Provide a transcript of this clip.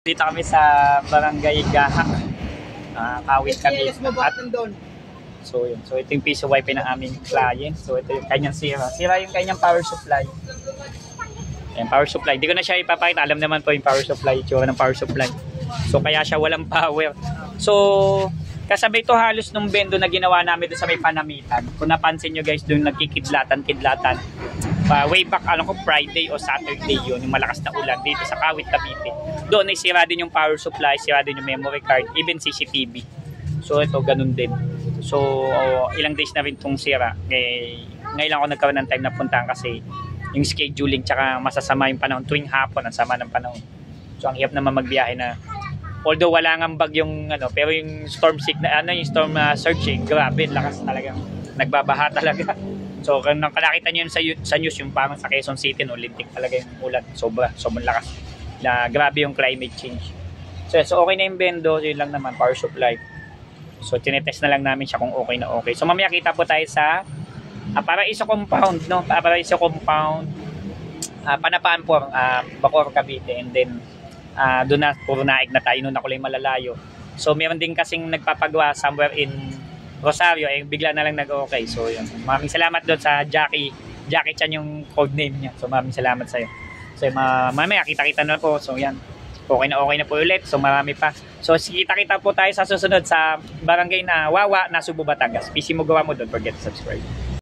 Dito kami sa Barangay Gahak, Kawit Cavite. So yun. So ito yung piso wifi ng aming client. So ito yung kanyang sira. Sira yung kanyang power supply. Ayan, power supply. Hindi ko na siya ipapakita. Alam naman po yung power supply. Itsura ng power supply. So kaya siya walang power. So kasabay ito halos nung bendo na ginawa namin doon sa may Panamitan. Kung napansin nyo guys, doon nagkikidlatan-kidlatan. Way back ko Friday o Saturday yun, yung malakas na ulan dito sa Kawit Cavite. Doon ay sira din yung power supply, sira din yung memory card, even CCTV. So ito ganun din. So ilang days na rin itong sira. Ngayon lang ako nagkaroon ng time na puntahan kasi yung scheduling tsaka masasama yung panahon tuwing hapon, ang sama ng panahon. So ang hirap naman magbiyahe na although wala ngang bagyung pero yung storm signal yung storm surge, grabe lakas talaga. Nagbabaha talaga. So kung nakakita niyo sa news yung parang sa Quezon City lintik talaga yung ulan, sobrang lakas. Grabe yung climate change. So okay na yung bendo, yun lang naman power supply. So tinetest na lang namin siya kung okay na okay. So mamaya kita po tayo sa Paraiso Compound, no? Paraiso Compound, Panapaan po, Bacoor, Cavite, and then doon na puro naig na tayo noon ako lang malalayo. So meron din kasing nagpapagawa somewhere in Rosario, bigla na lang nag-okay. So yun, maraming salamat doon sa Jackie Chan yung code name niya. So maraming salamat sa iyo. So mamaya kita-kita na po. So yan, okay na po ulit. So marami pa. So kita-kita po tayo sa susunod sa barangay na Wawa, Nasugbu, Batangas. PC mo gawa mo, don't forget to subscribe.